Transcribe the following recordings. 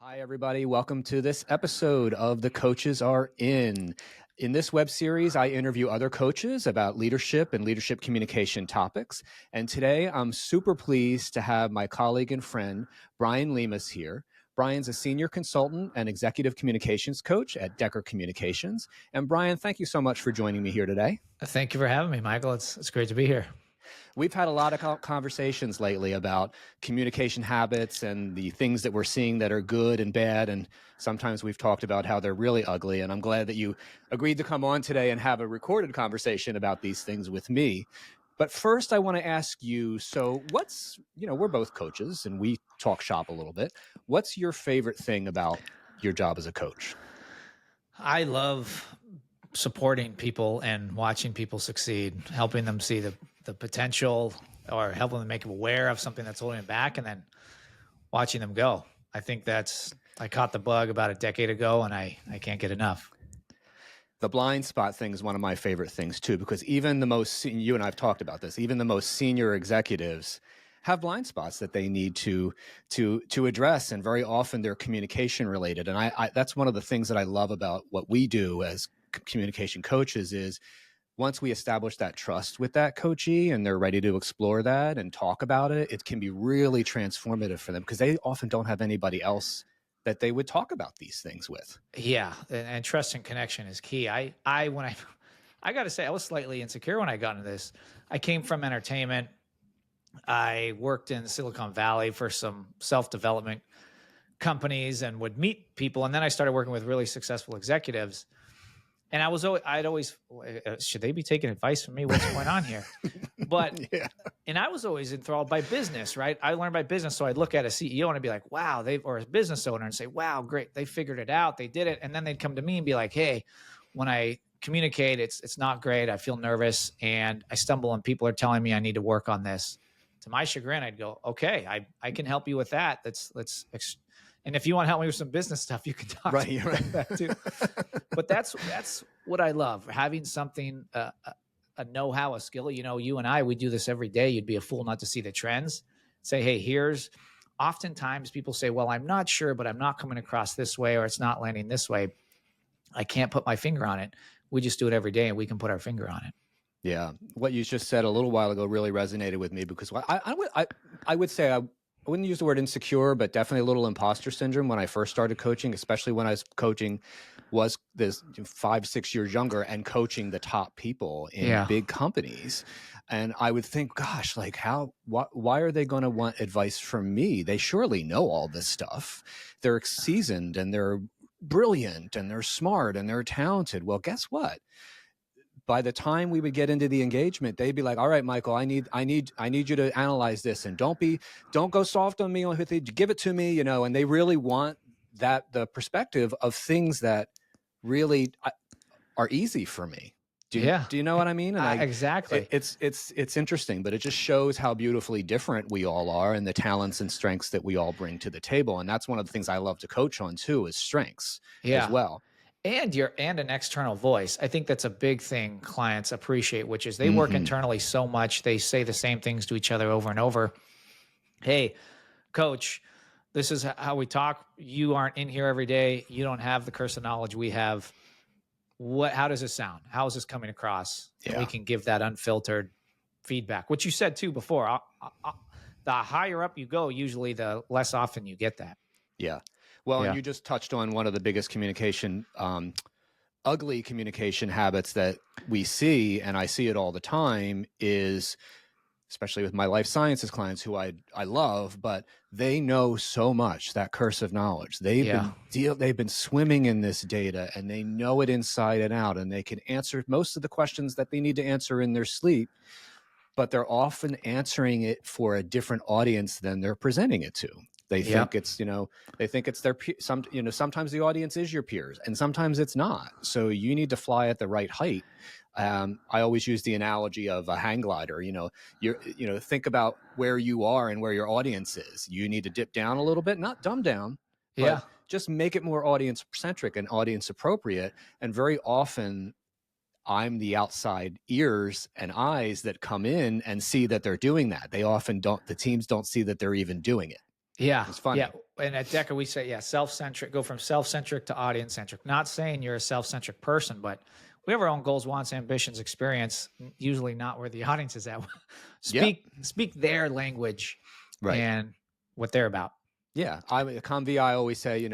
Hi, everybody. Welcome to this episode of The Coaches Are In. In this web series, I interview other coaches about leadership and leadership communication topics. And today, I'm super pleased to have my colleague and friend, Bryan Lemos, here. Bryan's a senior consultant and executive communications coach at Decker Communications. And Bryan, thank you so much for joining me here today. Thank you for having me, Michael. It's great to be here. We've had a lot of conversations lately about communication habits and the things that we're seeing that are good and bad. And sometimes we've talked about how they're really ugly. And I'm glad that you agreed to come on today and have a recorded conversation about these things with me. But first, I want to ask you, so we're both coaches and we talk shop a little bit. What's your favorite thing about your job as a coach? I love supporting people and watching people succeed, helping them see the potential or helping them make them aware of something that's holding them back and then watching them go. I think I caught the bug about a decade ago and I can't get enough. The blind spot thing is one of my favorite things too, because even you and I've talked about this, even the most senior executives have blind spots that they need to address. And very often they're communication related. And I that's one of the things that I love about what we do as communication coaches is once we establish that trust with that coachee and they're ready to explore that and talk about it, it can be really transformative for them because they often don't have anybody else that they would talk about these things with. Yeah. And trust and connection is key. I got to say, I was slightly insecure when I got into this. I came from entertainment. I worked in Silicon Valley for some self-development companies and would meet people. And then I started working with really successful executives. And I'd always, should they be taking advice from me? What's going on here? But, yeah. And I was always enthralled by business, right? I learned by business. So I'd look at a CEO and I'd be like, wow, or a business owner and say, wow, great. They figured it out. They did it. And then they'd come to me and be like, hey, when I communicate, it's not great. I feel nervous and I stumble and people are telling me I need to work on this. To my chagrin, I'd go, okay, I can help you with that. And if you want to help me with some business stuff, you can talk to me about that too. But that's what I love, having something, a know-how, a skill. You know, you and I, we do this every day. You'd be a fool not to see the trends. Say, hey, oftentimes people say, well, I'm not sure, but I'm not coming across this way or it's not landing this way. I can't put my finger on it. We just do it every day and we can put our finger on it. Yeah. What you just said a little while ago really resonated with me because I would say I wouldn't use the word insecure, but definitely a little imposter syndrome when I first started coaching, especially when I was coaching was this 5-6 years younger and coaching the top people in big companies. And I would think, gosh, like why are they going to want advice from me? They surely know all this stuff. They're seasoned and they're brilliant and they're smart and they're talented. Well, guess what? By the time we would get into the engagement, they'd be like, all right, Michael, I need you to analyze this and don't go soft on me with it. Give it to me, and they really want the perspective of things that really are easy for me. Do you know what I mean? And exactly. It's interesting, but it just shows how beautifully different we all are and the talents and strengths that we all bring to the table. And that's one of the things I love to coach on too, is strengths as well. And an external voice. I think that's a big thing clients appreciate, which is they work internally so much. They say the same things to each other over and over. Hey, coach, this is how we talk. You aren't in here every day. You don't have the curse of knowledge we have. How does this sound? How is this coming across? Yeah. And we can give that unfiltered feedback, which you said too before. The higher up you go, usually the less often you get that. Yeah. Well, and you just touched on one of the biggest ugly communication habits that we see, and I see it all the time, is especially with my life sciences clients who I love, but they know so much, that curse of knowledge. They've been swimming in this data and they know it inside and out, and they can answer most of the questions that they need to answer in their sleep, but they're often answering it for a different audience than they're presenting it to. They think it's, they think it's their, sometimes the audience is your peers and sometimes it's not. So you need to fly at the right height. I always use the analogy of a hang glider. Think about where you are and where your audience is. You need to dip down a little bit, not dumb down, but just make it more audience centric and audience appropriate. And very often I'm the outside ears and eyes that come in and see that they're doing that. They often don't, the teams don't see that they're even doing it. Yeah. It's funny. Yeah. And at Decker, we say, yeah, self-centric, go from self-centric to audience-centric. Not saying you're a self-centric person, but we have our own goals, wants, ambitions, experience, usually not where the audience is at. Yeah. Speak their language Right. and what they're about. Yeah. Conv, I always say,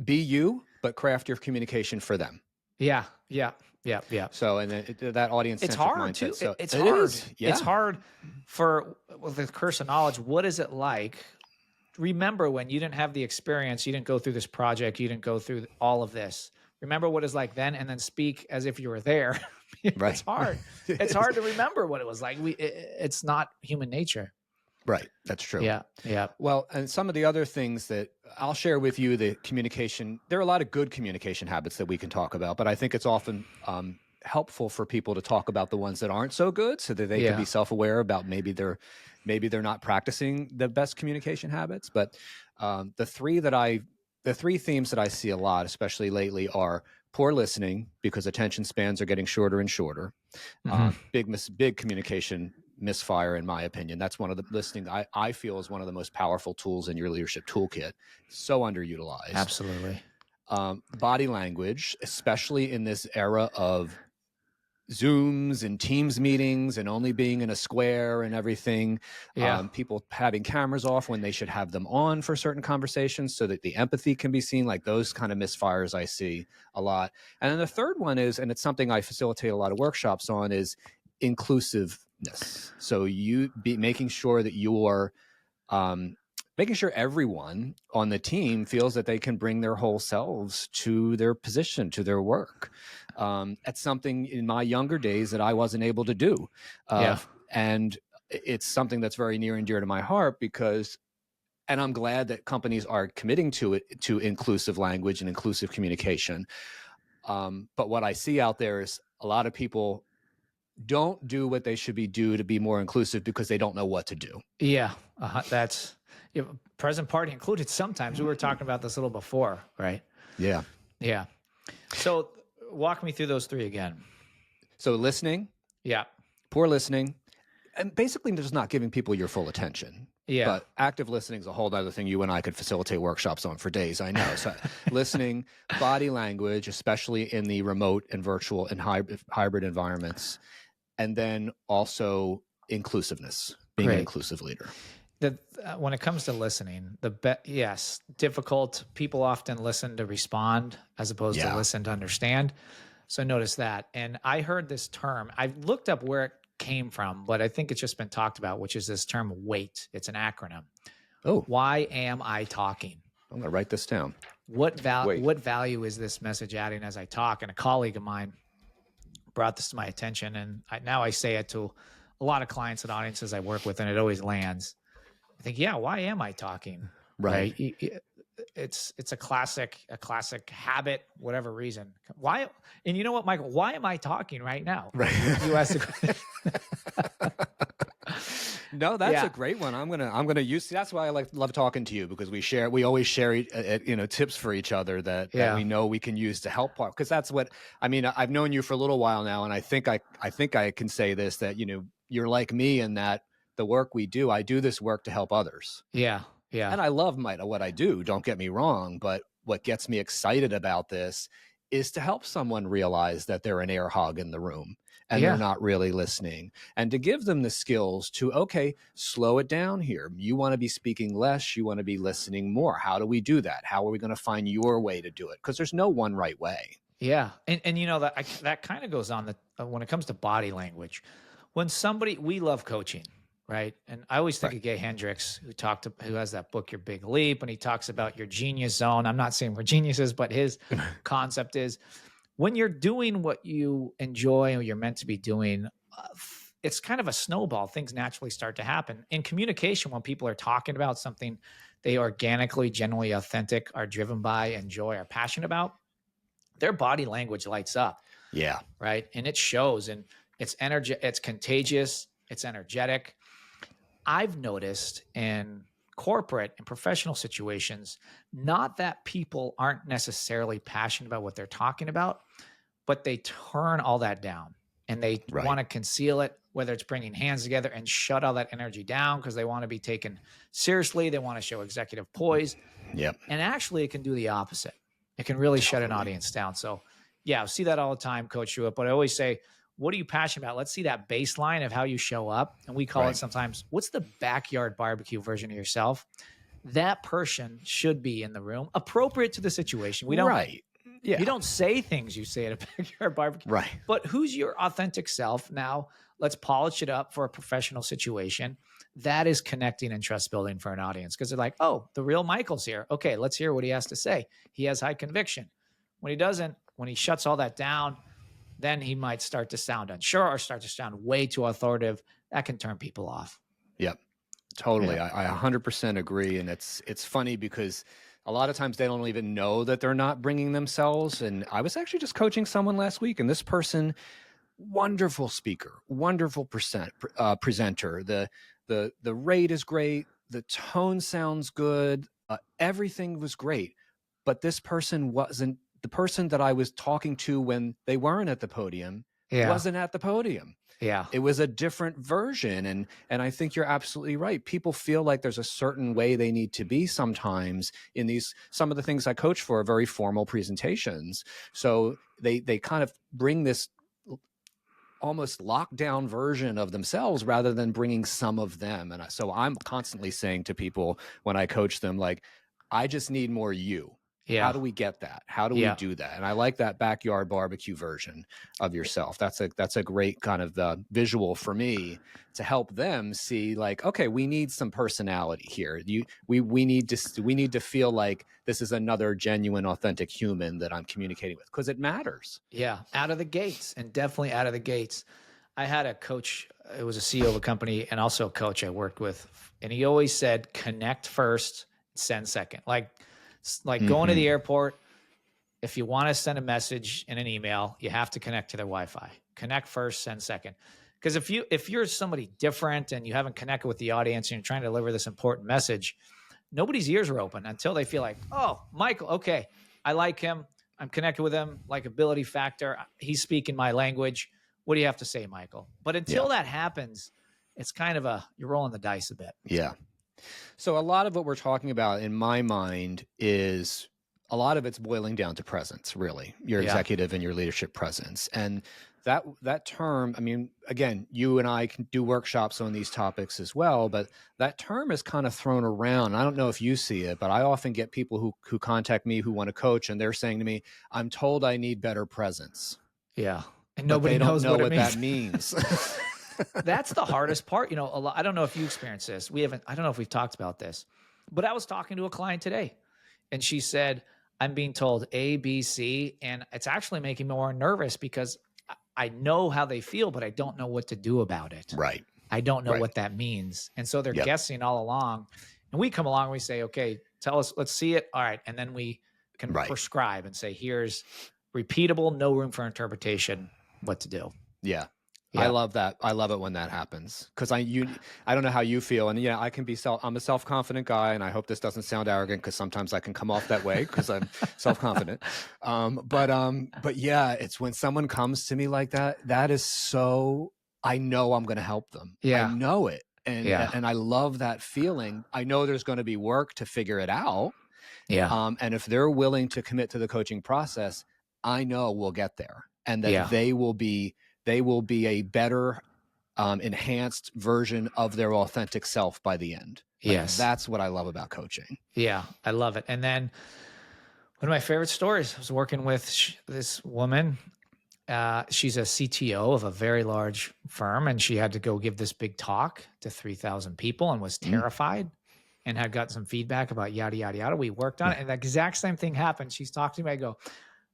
be you, but craft your communication for them. Yeah. So, and then that audience It's centric hard mindset. too. So It's it hard. is. Yeah. It's hard with the curse of knowledge. What is it like? Remember when you didn't have the experience, you didn't go through this project, you didn't go through all of this. Remember what it's like then, and then speak as if you were there. Right. It's hard. It's hard to remember what it was like. It's not human nature. Right. That's true. Yeah. Yeah. Well, and some of the other things that I'll share with you, the communication, there are a lot of good communication habits that we can talk about, but I think it's often helpful for people to talk about the ones that aren't so good so that they can be self-aware about maybe they're not practicing the best communication habits. But the three themes that I see a lot, especially lately, are poor listening, because attention spans are getting shorter and shorter. Big communication misfire, in my opinion. That's one of the listening I feel is one of the most powerful tools in your leadership toolkit. So underutilized. Absolutely. Body language, especially in this era of Zooms and Teams meetings and only being in a square and everything. People having cameras off when they should have them on for certain conversations so that the empathy can be seen. Like those kind of misfires I see a lot. And then the third one is, and it's something I facilitate a lot of workshops on, is inclusiveness. So making sure that you're making sure everyone on the team feels that they can bring their whole selves to their position, to their work. That's something in my younger days that I wasn't able to do. And it's something that's very near and dear to my heart and I'm glad that companies are committing to inclusive language and inclusive communication. But what I see out there is a lot of people don't do what they should to be more inclusive because they don't know what to do. Yeah. That's present party included. Sometimes we were talking about this a little before, right? Yeah. Yeah. So walk me through those three again. So listening. Yeah. Poor listening. And basically just not giving people your full attention. Yeah. But active listening is a whole other thing you and I could facilitate workshops on for days, I know. So listening, body language, especially in the remote and virtual and hybrid environments. And then also inclusiveness, being an inclusive leader. When it comes to listening, yes, difficult. People often listen to respond as opposed to listen to understand. So notice that. And I heard this term. I looked up where it came from, but I think it's just been talked about, which is this term WAIT. It's an acronym. Oh. Why am I talking? I'm going to write this down. What value is this message adding as I talk? And a colleague of mine brought this to my attention, and now I say it to a lot of clients and audiences I work with, and it always lands. I think, why am I talking? Right. It's a classic habit, whatever reason. Why? And you know what, Michael? Why am I talking right now? Right. You asked the question. No, that's a great one. I'm gonna use. That's why I love talking to you, because we always share tips for each other that we know we can use to help. Because that's what I mean. I've known you for a little while now, and I think I can say this, that you're like me in that the work we do, I do this work to help others. Yeah. And I love what I do. Don't get me wrong, but what gets me excited about this is to help someone realize that they're an air hog in the room and they're not really listening, and to give them the skills to, okay, slow it down here. You want to be speaking less. You want to be listening more. How do we do that? How are we going to find your way to do it? Because there's no one right way. Yeah. And that kind of goes on when it comes to body language. When we love coaching, right? And I always think of Gay Hendricks, who has that book, Your Big Leap, and he talks about your genius zone. I'm not saying we're geniuses, but his concept is when you're doing what you enjoy or you're meant to be doing, it's kind of a snowball. Things naturally start to happen. In communication, when people are talking about something they organically, genuinely authentic, are driven by, enjoy, are passionate about, their body language lights up. Yeah. Right. And it shows, and it's it's contagious. It's energetic. I've noticed in corporate and professional situations, not that people aren't necessarily passionate about what they're talking about, but they turn all that down and they Right. want to conceal it, whether it's bringing hands together and shut all that energy down because they want to be taken seriously. They want to show executive poise. Yep. And actually, it can do the opposite. It can really shut an Totally. audience down. So, yeah, I see that all the time, Coach Hewitt. But I always say, what are you passionate about? Let's see that baseline of how you show up. And we call it Right. sometimes, what's the backyard barbecue version of yourself? That person should be in the room, appropriate to the situation. We don't, Right. Yeah. you don't say things you say at a backyard barbecue, Right. but who's your authentic self? Now, let's polish it up for a professional situation. That is connecting and trust building for an audience because they're like, oh, the real Michael's here. Okay, let's hear what he has to say. He has high conviction. When he doesn't, when he shuts all that down, then he might start to sound unsure or start to sound way too authoritative. That can turn people off. Yep. Totally. Yeah. I 100% agree. And it's funny because a lot of times they don't even know that they're not bringing themselves. And I was actually just coaching someone last week, and this person, wonderful speaker, wonderful presenter. The rate is great. The tone sounds good. Everything was great. But this person wasn't the person that I was talking to when they weren't at the podium. Yeah. Wasn't at the podium. Yeah. It was a different version. And I think you're absolutely right. People feel like there's a certain way they need to be sometimes in these, some of the things I coach for are very formal presentations. So they kind of bring this almost lockdown version of themselves rather than bringing some of them. And so I'm constantly saying to people when I coach them, like, I just need more you. Yeah. How do we get that? How do we do that? And I like that backyard barbecue version of yourself. That's a great kind of visual for me to help them see, like, okay, we need some personality here. We need to feel like this is another genuine, authentic human that I'm communicating with, because it matters. Yeah, out of the gates, and definitely out of the gates. I had a coach, it was a CEO of a company and also a coach I worked with, and he always said, connect first, send second. Like going to the airport, if you want to send a message in an email, you have to connect to their Wi-Fi. Connect first, send second. Because if you're somebody different and you haven't connected with the audience and you're trying to deliver this important message, nobody's ears are open until they feel like, oh, Michael, okay, I like him. I'm connected with him, likability factor. He's speaking my language. What do you have to say, Michael? But until that happens, it's kind of you're rolling the dice a bit. Yeah. So a lot of what we're talking about in my mind is a lot of it's boiling down to presence, really, your executive and your leadership presence. And that term, I mean, again, you and I can do workshops on these topics as well, but that term is kind of thrown around. I don't know if you see it, but I often get people who contact me who want to coach, and they're saying to me, I'm told I need better presence. Yeah. And nobody knows what it that means. That's the hardest part. I don't know if you experience this. I don't know if we've talked about this, but I was talking to a client today and she said, I'm being told A, B, C, and it's actually making me more nervous because I know how they feel, but I don't know what to do about it. Right. I don't know what that means. And so they're guessing all along. And we come along and we say, okay, tell us, let's see it. All right. And then we can prescribe and say, here's repeatable, no room for interpretation, what to do. Yeah. I love that. I love it when that happens, because I don't know how you feel, and I can be I'm a self-confident guy, and I hope this doesn't sound arrogant, because sometimes I can come off that way because I'm self-confident. But yeah, it's when someone comes to me like that, that is so, I know I'm going to help them. Yeah. I know it, and I love that feeling. I know there's going to be work to figure it out. Yeah. And if they're willing to commit to the coaching process, I know we'll get there, and that they will be a better, enhanced version of their authentic self by the end. Yes. That's what I love about coaching. Yeah, I love it. And then one of my favorite stories, I was working with this woman. She's a CTO of a very large firm, and she had to go give this big talk to 3,000 people and was terrified and had gotten some feedback about yada, yada, yada. We worked on it, and the exact same thing happened. She's talking to me. I go,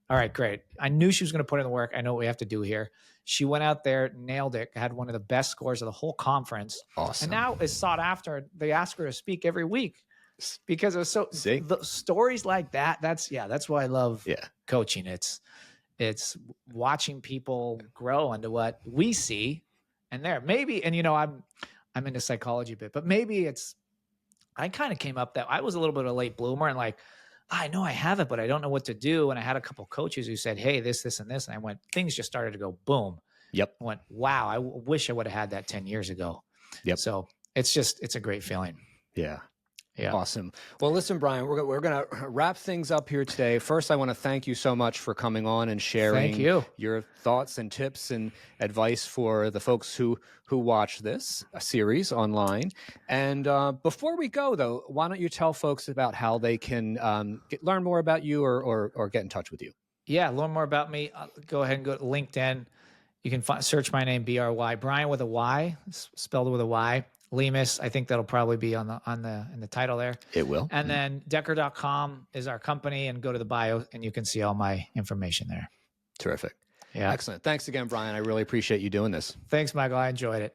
all right, great. I knew she was going to put in the work. I know what we have to do here. She went out there, nailed it, had one of the best scores of the whole conference. Awesome. And now is sought after. They ask her to speak every week because it was so the stories like that. That's why I love coaching. It's watching people grow into what we see, and maybe, and I'm into psychology a bit, but maybe I kind of came up that I was a little bit of a late bloomer, and like, I know I have it, but I don't know what to do. And I had a couple coaches who said, hey, this, and this. And I went, things just started to go boom. Yep. I went, wow, I wish I would have had that 10 years ago. Yep. So it's a great feeling. Yeah. Yeah. Awesome. Well, listen, Bryan, we're going to wrap things up here today. First, I want to thank you so much for coming on and sharing your thoughts and tips and advice for the folks who watch this series online. And before we go, though, why don't you tell folks about how they can learn more about you or get in touch with you? Yeah, learn more about me. Go ahead and go to LinkedIn. You can search my name, B-R-Y, Bryan with a Y, spelled with a Y. Lemos, I think that'll probably be in the title there. It will. And then Decker.com is our company, and go to the bio and you can see all my information there. Terrific. Yeah. Excellent. Thanks again, Bryan. I really appreciate you doing this. Thanks, Michael. I enjoyed it.